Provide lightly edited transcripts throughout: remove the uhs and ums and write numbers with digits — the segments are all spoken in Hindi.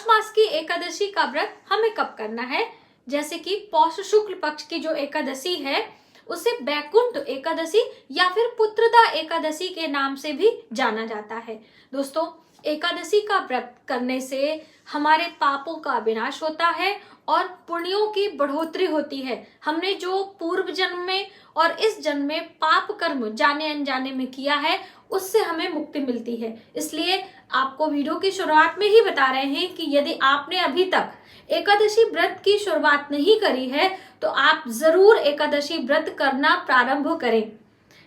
पौष मास की एकादशी का व्रत हमें कब करना है? जैसे कि पौष शुक्ल पक्ष की जो एकादशी है उसे बैकुंठ एकादशी या फिर पुत्रदा एकादशी के नाम से भी जाना जाता है। दोस्तों, एकादशी का व्रत करने से हमारे पापों का विनाश होता है और पुण्यों की बढ़ोतरी होती है। हमने जो पूर्व जन्म में और इस जन्म में पाप कर्म जाने अनजाने में किया है उससे हमें मुक्ति मिलती है। इसलिए आपको वीडियो की शुरुआत में ही बता रहे हैं कि यदि आपने अभी तक एकादशी व्रत की शुरुआत नहीं करी है तो आप जरूर एकादशी व्रत करना प्रारंभ करें।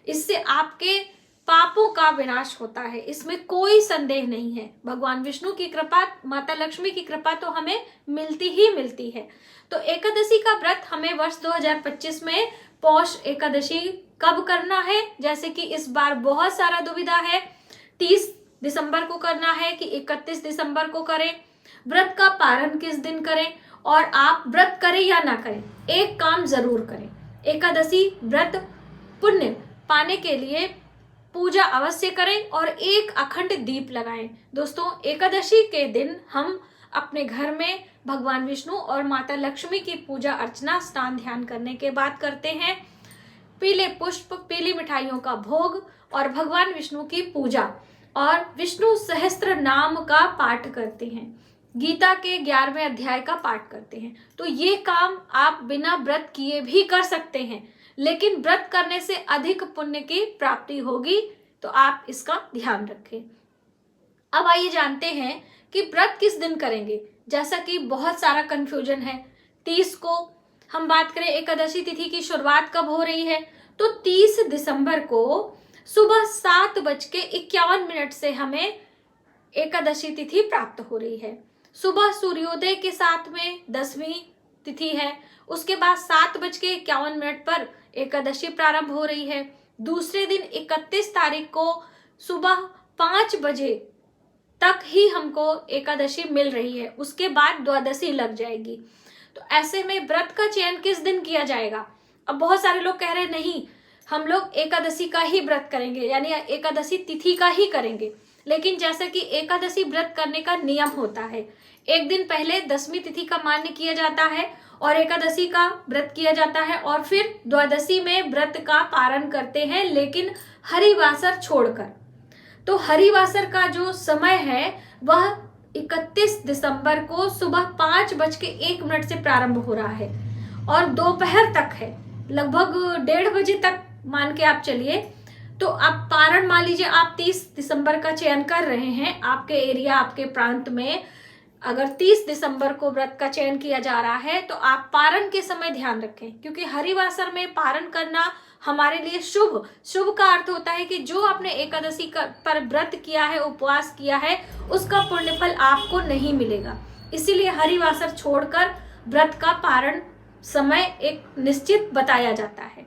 इससे आपके पापों का विनाश होता है, इसमें कोई संदेह नहीं है। भगवान विष्णु की कृपा, माता लक्ष्मी की कृपा तो हमें मिलती ही मिलती है। तो एकादशी का व्रत हमें वर्ष 2025 में पौष एकादशी कब करना है, जैसे कि इस बार बहुत सारा दुविधा है, 30 दिसंबर को करना है कि 31 दिसंबर को करें, व्रत का पारण किस दिन करें, और आप व्रत करें या ना करें, एक काम जरूर करें। एकादशी व्रत पुण्य पाने के लिए पूजा अवश्य करें और एक अखंड दीप लगाएं। दोस्तों, एकादशी के दिन हम अपने घर में भगवान विष्णु और माता लक्ष्मी की पूजा अर्चना स्नान ध्यान करने के बाद करते हैं। पीले पुष्प, पीली मिठाइयों का भोग और भगवान विष्णु की पूजा और विष्णु सहस्त्र नाम का पाठ करते हैं। गीता के 11वें अध्याय का पाठ करते हैं। तो ये काम आप बिना व्रत किए भी कर सकते हैं, लेकिन व्रत करने से अधिक पुण्य की प्राप्ति होगी, तो आप इसका ध्यान रखें। अब आइए जानते हैं कि व्रत किस दिन करेंगे। जैसा कि बहुत सारा कंफ्यूजन है, 30 को हम बात करें एकादशी तिथि की शुरुआत कब हो रही है, तो 30 दिसंबर को सुबह 7:51 से हमें एकादशी तिथि प्राप्त हो रही है। सुबह सूर्योदय के साथ में 10वीं तिथि है, उसके बाद 7:51 पर एकादशी प्रारंभ हो रही है। दूसरे दिन 31 तारीख को सुबह 5 बजे तक ही हमको एकादशी मिल रही है, उसके बाद द्वादशी लग जाएगी। तो ऐसे में व्रत का चयन किस दिन किया जाएगा? अब बहुत सारे लोग कह रहे हैं नहीं, हम लोग एकादशी का ही व्रत करेंगे, यानी एकादशी तिथि का ही करेंगे। लेकिन जैसा कि एकादशी व्रत करने का नियम होता है, एक दिन पहले 10वीं तिथि का मान्य किया जाता है और एकादशी का व्रत किया जाता है और फिर द्वादशी में व्रत का पारण करते हैं, लेकिन हरिवासर छोड़कर। तो हरिवासर का जो समय है वह 31 दिसंबर को सुबह 5:01 से प्रारंभ हो रहा है और दोपहर तक है, लगभग 1:30 बजे तक मान के आप चलिए। तो आप पारण मान लीजिए, आप 30 दिसंबर का चयन कर रहे हैं, आपके एरिया आपके प्रांत में अगर 30 दिसंबर को व्रत का चयन किया जा रहा है तो आप पारण के समय ध्यान रखें, क्योंकि हरिवासर में पारण करना हमारे लिए शुभ का अर्थ होता है कि जो आपने एकादशी पर व्रत किया है, उपवास किया है, उसका पुण्यफल आपको नहीं मिलेगा। इसीलिए हरिवासर छोड़कर व्रत का पारण समय एक निश्चित बताया जाता है।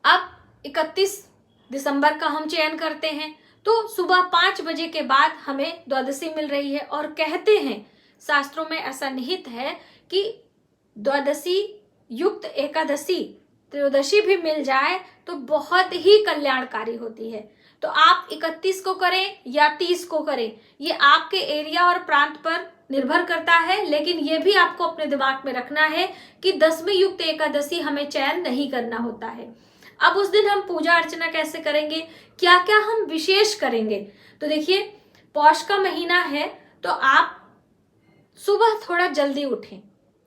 अब 31 दिसंबर का हम चयन करते हैं तो सुबह 5 बजे के बाद हमें द्वादशी मिल रही है और कहते हैं, शास्त्रों में ऐसा निहित है कि द्वादशी युक्त एकादशी त्रयोदशी भी मिल जाए तो बहुत ही कल्याणकारी होती है। तो आप 31 को करें या 30 को करें, ये आपके एरिया और प्रांत पर निर्भर करता है, लेकिन ये भी आपको अपने दिमाग में रखना है कि 10वीं युक्त एकादशी हमें चयन नहीं करना होता है। अब उस दिन हम पूजा अर्चना कैसे करेंगे, क्या क्या हम विशेष करेंगे? तो देखिए, पौष का महीना है तो आप सुबह थोड़ा जल्दी उठें।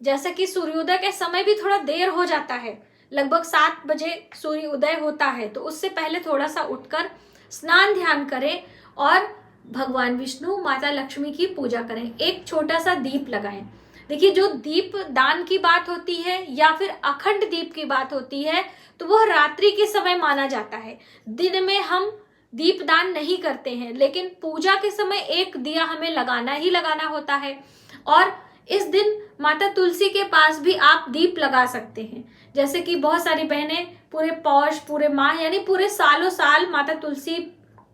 जैसे कि सूर्योदय के समय भी थोड़ा देर हो जाता है, लगभग 7 बजे सूर्योदय होता है, तो उससे पहले थोड़ा सा उठकर स्नान ध्यान करें और भगवान विष्णु माता लक्ष्मी की पूजा करें। एक छोटा सा दीप लगाएं। देखिए, जो दीप दान की बात होती है या फिर अखंड दीप की बात होती है तो वह रात्रि के समय माना जाता है। दिन में हम दीप दान नहीं करते हैं, लेकिन पूजा के समय एक दिया हमें लगाना ही लगाना होता है। और इस दिन माता तुलसी के पास भी आप दीप लगा सकते हैं। जैसे कि बहुत सारी बहनें पूरे पौष, पूरे माह, यानी पूरे सालों साल माता तुलसी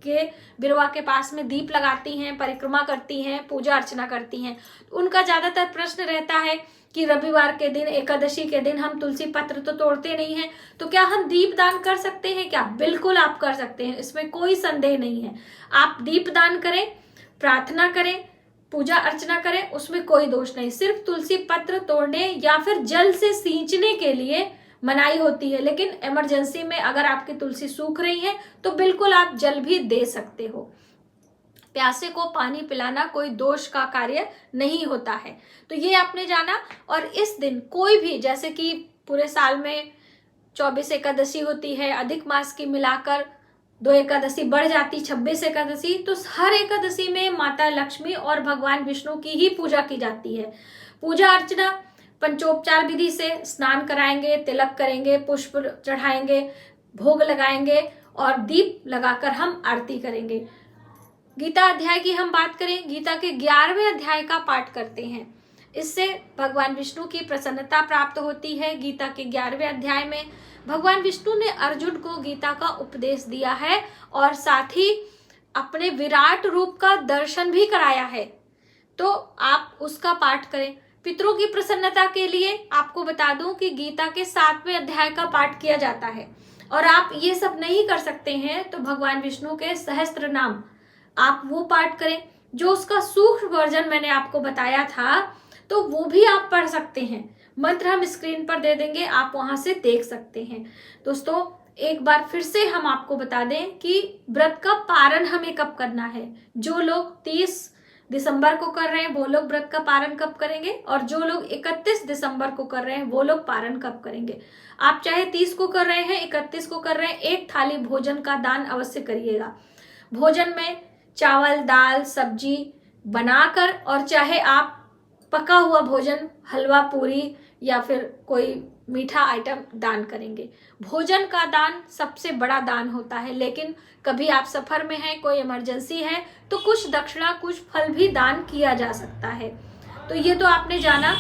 के बिरवा के पास में दीप लगाती हैं, परिक्रमा करती हैं, पूजा अर्चना करती हैं। उनका ज्यादातर प्रश्न रहता है कि रविवार के दिन, एकादशी के दिन हम तुलसी पत्र तो तोड़ते नहीं हैं, तो क्या हम दीप दान कर सकते हैं क्या? बिल्कुल आप कर सकते हैं, इसमें कोई संदेह नहीं है। आप दीप दान करें, प्रार्थना करें, पूजा अर्चना करें, उसमें कोई दोष नहीं। सिर्फ तुलसी पत्र तोड़ने या फिर जल से सींचने के लिए मनाही होती है, लेकिन इमरजेंसी में अगर आपकी तुलसी सूख रही है तो बिल्कुल आप जल भी दे सकते हो। प्यासे को पानी पिलाना कोई दोष का कार्य नहीं होता है। तो ये आपने जाना। और इस दिन कोई भी, जैसे कि पूरे साल में 24 एकादशी होती है, अधिक मास की मिलाकर 2 एकादशी बढ़ जाती 26 एकादशी, तो हर एकादशी में माता लक्ष्मी और भगवान विष्णु की ही पूजा की जाती है। पूजा अर्चना पंचोपचार विधि से स्नान कराएंगे, तिलक करेंगे, पुष्प चढ़ाएंगे, भोग लगाएंगे और दीप लगाकर हम आरती करेंगे। गीता अध्याय की हम बात करें, गीता के 11वें अध्याय का पाठ करते हैं। इससे भगवान विष्णु की प्रसन्नता प्राप्त होती है। गीता के 11वें अध्याय में भगवान विष्णु ने अर्जुन को गीता का उपदेश दिया है और साथ ही अपने विराट रूप का दर्शन भी कराया है। तो आप उसका पाठ करें। पितरों की प्रसन्नता के लिए आपको बता दूं कि गीता के 7वें अध्याय का पाठ किया जाता है। और आप ये सब नहीं कर सकते हैं तो भगवान विष्णु के सहस्त्र नाम आप वो पाठ करें, जो उसका सूक्ष्म वर्जन मैंने आपको बताया था, तो वो भी आप पढ़ सकते हैं। मंत्र हम स्क्रीन पर दे देंगे, आप वहां से देख सकते हैं। दोस्तों एक बार फिर से हम आपको बता दें कि व्रत का पारण हमें कब करना है। जो लोग 30 दिसंबर को कर रहे हैं वो लोग व्रत का पारण कब करेंगे, और जो लोग 31 दिसंबर को कर रहे हैं वो लोग पारण कब करेंगे। आप चाहे 30 को कर रहे हैं, 31 को कर रहे हैं, एक थाली भोजन का दान अवश्य करिएगा। भोजन में चावल, दाल, सब्जी बनाकर, और चाहे आप पका हुआ भोजन, हलवा पूरी या फिर कोई मीठा आइटम दान करेंगे। भोजन का दान सबसे बड़ा दान होता है, लेकिन कभी आप सफर में हैं, कोई इमरजेंसी है, तो कुछ दक्षिणा, कुछ फल भी दान किया जा सकता है। तो ये तो आपने जाना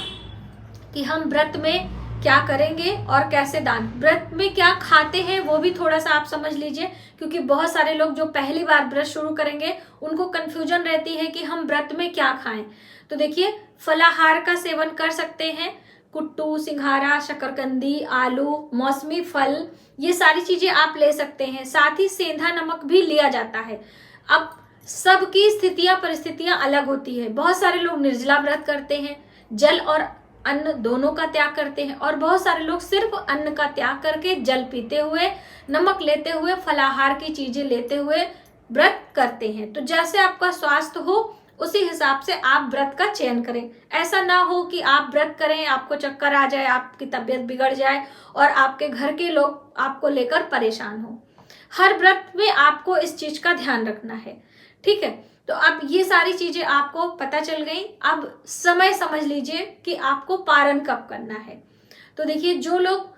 कि हम व्रत में क्या करेंगे और कैसे दान। व्रत में क्या खाते हैं वो भी थोड़ा सा आप समझ लीजिए, क्योंकि बहुत सारे लोग जो पहली बार व्रत शुरू करेंगे उनको कंफ्यूजन रहती है कि हम व्रत में क्या खाएं। तो देखिए, फलाहार का सेवन कर सकते हैं। कुट्टू, सिंघारा, शकरकंदी, आलू, मौसमी फल, ये सारी चीजें आप ले सकते हैं। साथ ही सेंधा नमक भी लिया जाता है। अब सबकी स्थितियां परिस्थितियां अलग होती है। बहुत सारे लोग निर्जला व्रत करते हैं, जल और अन्न दोनों का त्याग करते हैं, और बहुत सारे लोग सिर्फ अन्न का त्याग करके जल पीते हुए, नमक लेते हुए, फलाहार की चीजें लेते हुए व्रत करते हैं। तो जैसे आपका स्वास्थ्य हो उसी हिसाब से आप व्रत का चयन करें। ऐसा ना हो कि आप व्रत करें, आपको चक्कर आ जाए, आपकी तबीयत बिगड़ जाए और आपके घर के लोग आपको लेकर परेशान हो। हर व्रत में आपको इस चीज का ध्यान रखना है, ठीक है। तो अब ये सारी चीजें आपको पता चल गई। अब समय समझ लीजिए कि आपको पारण कब करना है। तो देखिए, जो लोग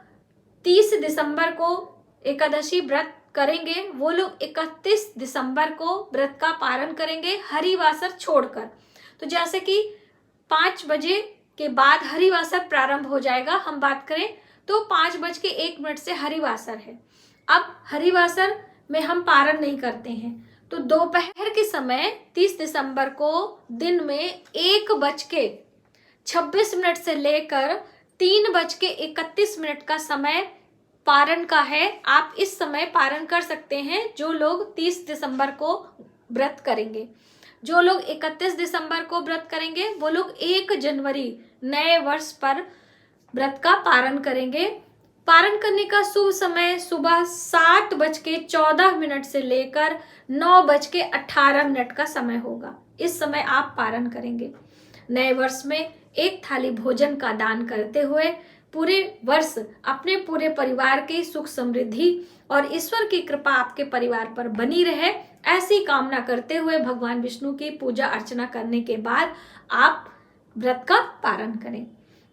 30 दिसंबर को एकादशी व्रत करेंगे वो लोग 31 दिसंबर को व्रत का पारण करेंगे, हरिवासर छोड़कर। तो जैसे कि 5 बजे के बाद हरिवासर प्रारंभ हो जाएगा, हम बात करें तो 5:01 से हरिवासर है। अब हरिवासर में हम पारण नहीं करते हैं, तो दोपहर के समय 30 दिसंबर को दिन में 1:26 से लेकर 3:31 का समय पारण का है। आप इस समय पारण कर सकते हैं जो लोग 30 दिसंबर को व्रत करेंगे। जो लोग 31 दिसंबर को व्रत करेंगे वो लोग 1 जनवरी नए वर्ष पर व्रत का पारण करेंगे। पारण करने का शुभ समय सुबह 7:14 से लेकर 9:18 का समय होगा। इस समय आप पारण करेंगे। नए वर्ष में एक थाली भोजन का दान करते हुए पूरे वर्ष अपने पूरे परिवार की सुख समृद्धि और ईश्वर की कृपा आपके परिवार पर बनी रहे, ऐसी कामना करते हुए भगवान विष्णु की पूजा अर्चना करने के बाद आप व्रत का पारण करें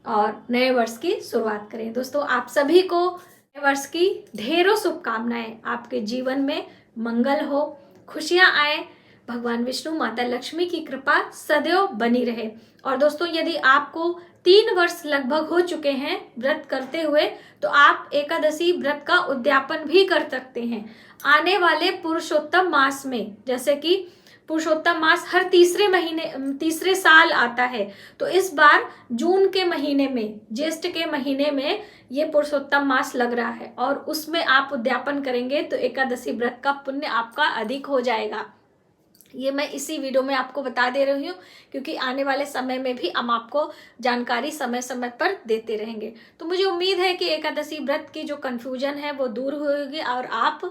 और नए वर्ष की शुरुआत करें। दोस्तों, आप सभी को नए वर्ष की ढेरों शुभकामनाएं। आपके जीवन में मंगल हो, खुशियां आए, भगवान विष्णु, माता लक्ष्मी की कृपा सदैव बनी रहे। और दोस्तों, यदि आपको 3 वर्ष लगभग हो चुके हैं व्रत करते हुए, तो आप एकादशी व्रत का उद्यापन भी कर सकते हैं। आने वाले पुरुषोत्तम मास में, जैसे कि पुरुषोत्तम मास हर तीसरे साल आता है, तो इस बार जून के महीने में, ज्येष्ठ के महीने में ये पुरुषोत्तम मास लग रहा है और उसमें आप उद्यापन करेंगे तो एकादशी व्रत का पुण्य आपका अधिक हो जाएगा। ये मैं इसी वीडियो में आपको बता दे रही हूँ, क्योंकि आने वाले समय में भी हम आपको जानकारी समय समय पर देते रहेंगे। तो मुझे उम्मीद है कि एकादशी व्रत की जो कंफ्यूजन है वो दूर होगी और आप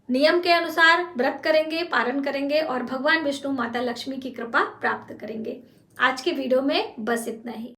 नियम के अनुसार व्रत करेंगे, पारण करेंगे और भगवान विष्णु, माता लक्ष्मी की कृपा प्राप्त करेंगे। आज के वीडियो में बस इतना ही।